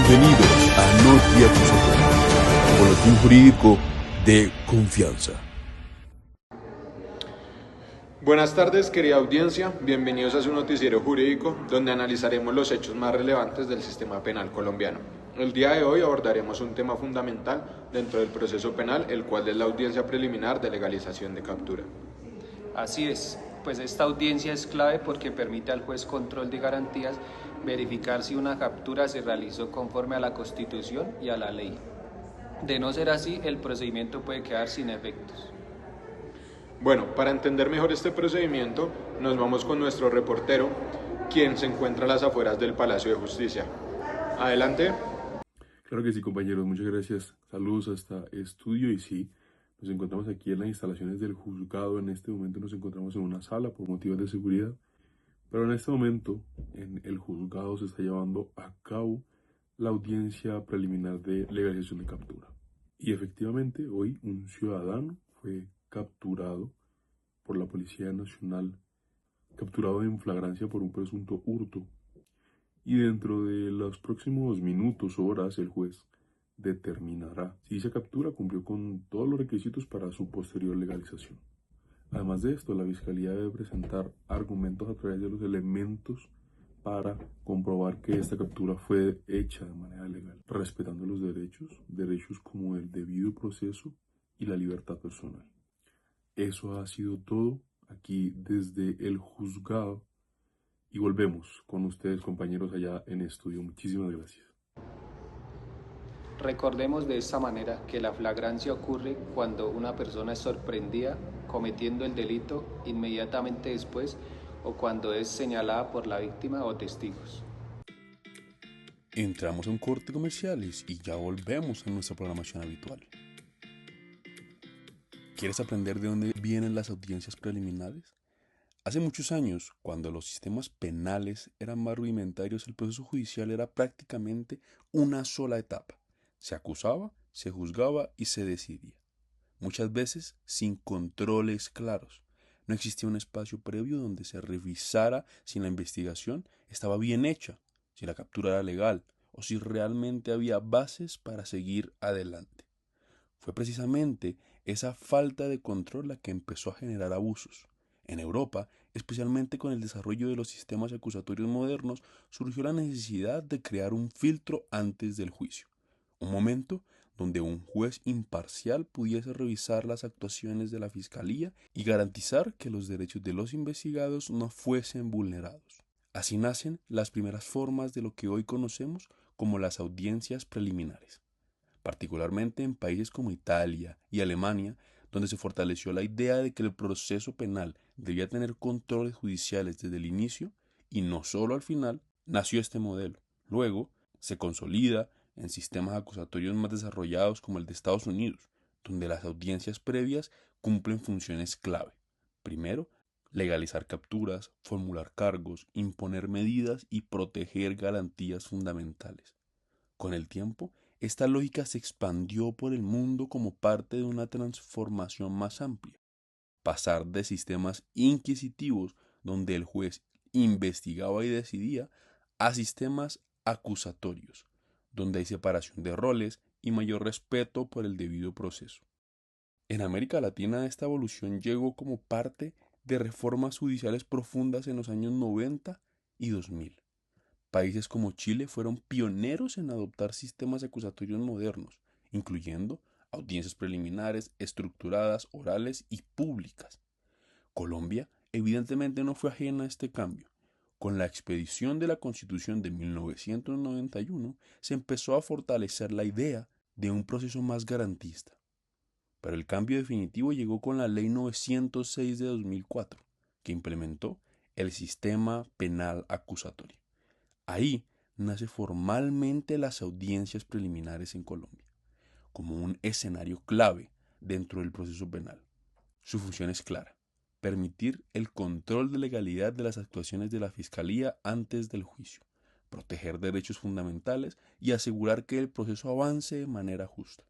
Bienvenidos a Noti Acusatoria, boletín jurídico de confianza. Buenas tardes, querida audiencia. Bienvenidos a su noticiero jurídico, donde analizaremos los hechos más relevantes del sistema penal colombiano. El día de hoy abordaremos un tema fundamental dentro del proceso penal, el cual es la audiencia preliminar de legalización de captura. Así es, pues esta audiencia es clave porque permite al juez control de garantías verificar si una captura se realizó conforme a la Constitución y a la ley. De no ser así, el procedimiento puede quedar sin efectos. Bueno, para entender mejor este procedimiento, nos vamos con nuestro reportero, quien se encuentra a las afueras del Palacio de Justicia. Adelante. Claro que sí, compañeros, muchas gracias. Saludos hasta estudio y sí, nos encontramos aquí en las instalaciones del juzgado. En este momento nos encontramos en una sala por motivos de seguridad, pero en este momento en el juzgado se está llevando a cabo la audiencia preliminar de legalización de captura. Y efectivamente hoy un ciudadano fue capturado por la Policía Nacional, capturado en flagrancia por un presunto hurto. Y dentro de los próximos minutos o horas el juez determinará si dicha captura cumplió con todos los requisitos para su posterior legalización. Además de esto, la Fiscalía debe presentar argumentos a través de los elementos para comprobar que esta captura fue hecha de manera legal, respetando los derechos como el debido proceso y la libertad personal. Eso ha sido todo aquí desde el juzgado y volvemos con ustedes, compañeros, allá en estudio. Muchísimas gracias. Recordemos de esta manera que la flagrancia ocurre cuando una persona es sorprendida cometiendo el delito inmediatamente después o cuando es señalada por la víctima o testigos. Entramos en corte comerciales y ya volvemos a nuestra programación habitual. ¿Quieres aprender de dónde vienen las audiencias preliminares? Hace muchos años, cuando los sistemas penales eran más rudimentarios, el proceso judicial era prácticamente una sola etapa. Se acusaba, se juzgaba y se decidía. Muchas veces sin controles claros. No existía un espacio previo donde se revisara si la investigación estaba bien hecha, si la captura era legal o si realmente había bases para seguir adelante. Fue precisamente esa falta de control la que empezó a generar abusos. En Europa, especialmente con el desarrollo de los sistemas acusatorios modernos, surgió la necesidad de crear un filtro antes del juicio. Un momento donde un juez imparcial pudiese revisar las actuaciones de la Fiscalía y garantizar que los derechos de los investigados no fuesen vulnerados. Así nacen las primeras formas de lo que hoy conocemos como las audiencias preliminares, particularmente en países como Italia y Alemania, donde se fortaleció la idea de que el proceso penal debía tener controles judiciales desde el inicio y no solo al final. Nació este modelo. Luego se consolida en sistemas acusatorios más desarrollados como el de Estados Unidos, donde las audiencias previas cumplen funciones clave. Primero, legalizar capturas, formular cargos, imponer medidas y proteger garantías fundamentales. Con el tiempo, esta lógica se expandió por el mundo como parte de una transformación más amplia. Pasar de sistemas inquisitivos, donde el juez investigaba y decidía, a sistemas acusatorios, donde hay separación de roles y mayor respeto por el debido proceso. En América Latina esta evolución llegó como parte de reformas judiciales profundas en los años 90 y 2000. Países como Chile fueron pioneros en adoptar sistemas acusatorios modernos, incluyendo audiencias preliminares estructuradas, orales y públicas. Colombia evidentemente no fue ajena a este cambio. Con la expedición de la Constitución de 1991 se empezó a fortalecer la idea de un proceso más garantista. Pero el cambio definitivo llegó con la Ley 906 de 2004, que implementó el sistema penal acusatorio. Ahí nace formalmente las audiencias preliminares en Colombia, como un escenario clave dentro del proceso penal. Su función es clara: permitir el control de legalidad de las actuaciones de la Fiscalía antes del juicio, proteger derechos fundamentales y asegurar que el proceso avance de manera justa.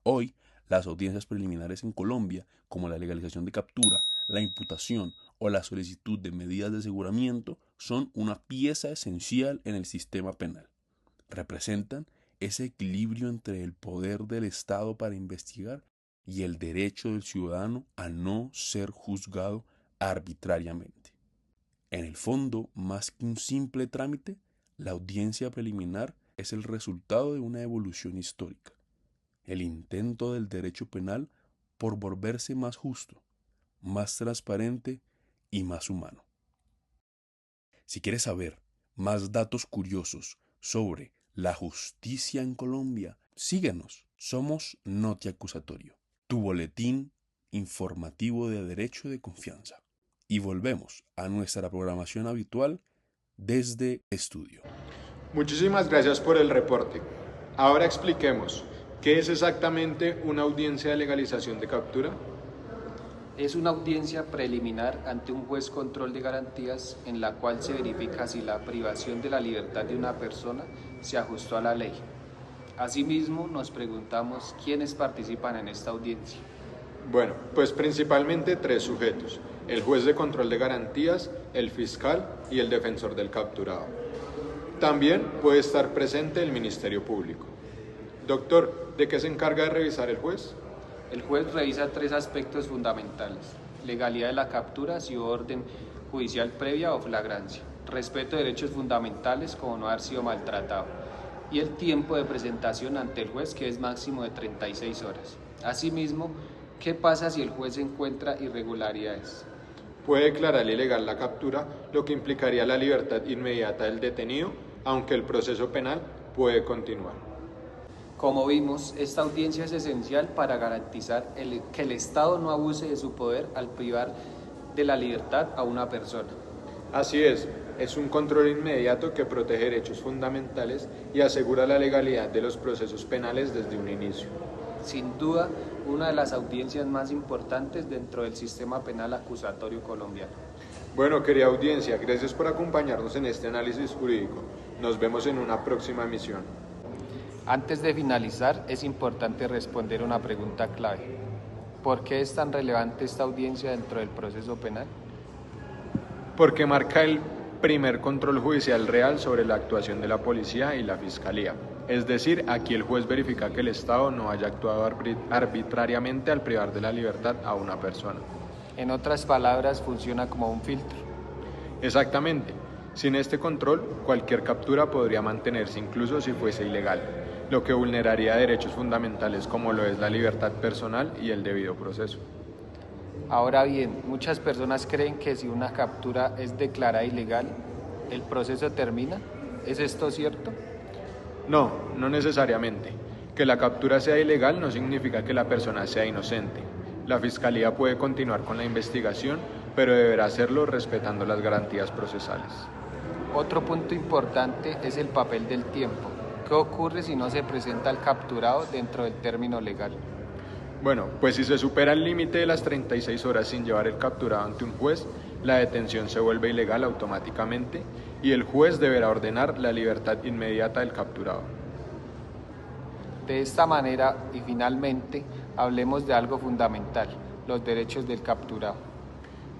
Hoy, las audiencias preliminares en Colombia, como la legalización de captura, la imputación o la solicitud de medidas de aseguramiento, son una pieza esencial en el sistema penal. representan ese equilibrio entre el poder del Estado para investigar y el derecho del ciudadano a no ser juzgado arbitrariamente. En el fondo, más que un simple trámite, la audiencia preliminar es el resultado de una evolución histórica, el intento del derecho penal por volverse más justo, más transparente y más humano. Si quieres saber más datos curiosos sobre la justicia en Colombia, síguenos. Somos Notiacusatorio, tu boletín informativo de derecho de confianza. Y volvemos a nuestra programación habitual desde estudio. Muchísimas gracias por el reporte. Ahora expliquemos, ¿qué es exactamente una audiencia de legalización de captura? Es una audiencia preliminar ante un juez control de garantías en la cual se verifica si la privación de la libertad de una persona se ajustó a la ley. Asimismo, nos preguntamos quiénes participan en esta audiencia. Bueno, pues principalmente 3 sujetos: el juez de control de garantías, el fiscal y el defensor del capturado. También puede estar presente el Ministerio Público. Doctor, ¿de qué se encarga de revisar el juez? El juez revisa 3 aspectos fundamentales: legalidad de la captura, si hubo orden judicial previa o flagrancia, respeto de derechos fundamentales como no haber sido maltratado, y el tiempo de presentación ante el juez, que es máximo de 36 horas. Asimismo, ¿qué pasa si el juez encuentra irregularidades? Puede declarar ilegal la captura, lo que implicaría la libertad inmediata del detenido, aunque el proceso penal puede continuar. Como vimos, esta audiencia es esencial para garantizar que el Estado no abuse de su poder al privar de la libertad a una persona. Así es un control inmediato que protege derechos fundamentales y asegura la legalidad de los procesos penales desde un inicio. Sin duda, una de las audiencias más importantes dentro del sistema penal acusatorio colombiano. Bueno, querida audiencia, gracias por acompañarnos en este análisis jurídico. Nos vemos en una próxima emisión. Antes de finalizar, es importante responder una pregunta clave. ¿Por qué es tan relevante esta audiencia dentro del proceso penal? Porque marca el primer control judicial real sobre la actuación de la policía y la fiscalía. Es decir, aquí el juez verifica que el Estado no haya actuado arbitrariamente al privar de la libertad a una persona. En otras palabras, funciona como un filtro. Exactamente. Sin este control, cualquier captura podría mantenerse incluso si fuese ilegal, lo que vulneraría derechos fundamentales como lo es la libertad personal y el debido proceso. Ahora bien, muchas personas creen que si una captura es declarada ilegal, ¿el proceso termina? ¿Es esto cierto? No, no necesariamente. Que la captura sea ilegal no significa que la persona sea inocente. La Fiscalía puede continuar con la investigación, pero deberá hacerlo respetando las garantías procesales. Otro punto importante es el papel del tiempo. ¿Qué ocurre si no se presenta el capturado dentro del término legal? Bueno, pues si se supera el límite de las 36 horas sin llevar el capturado ante un juez, la detención se vuelve ilegal automáticamente y el juez deberá ordenar la libertad inmediata del capturado. De esta manera, y finalmente, hablemos de algo fundamental, los derechos del capturado.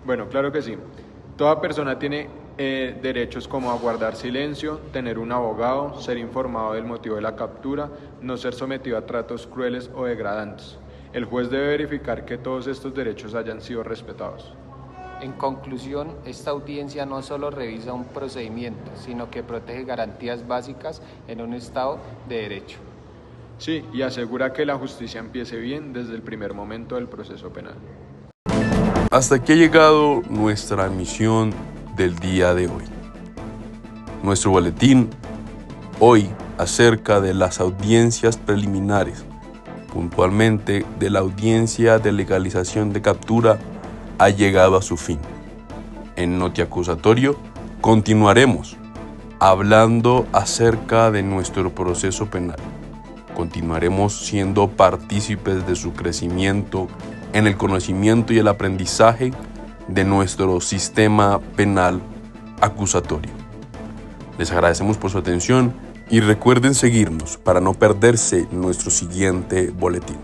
Bueno, claro que sí. Toda persona tiene derechos como a guardar silencio, tener un abogado, ser informado del motivo de la captura, no ser sometido a tratos crueles o degradantes. El juez debe verificar que todos estos derechos hayan sido respetados. En conclusión, esta audiencia no solo revisa un procedimiento, sino que protege garantías básicas en un Estado de derecho. Sí, y asegura que la justicia empiece bien desde el primer momento del proceso penal. Hasta aquí ha llegado nuestra emisión del día de hoy. Nuestro boletín hoy acerca de las audiencias preliminares, puntualmente de la audiencia de legalización de captura, ha llegado a su fin. En Notiacusatorio continuaremos hablando acerca de nuestro proceso penal. Continuaremos siendo partícipes de su crecimiento en el conocimiento y el aprendizaje de nuestro sistema penal acusatorio. Les agradecemos por su atención y recuerden seguirnos para no perderse nuestro siguiente boletín.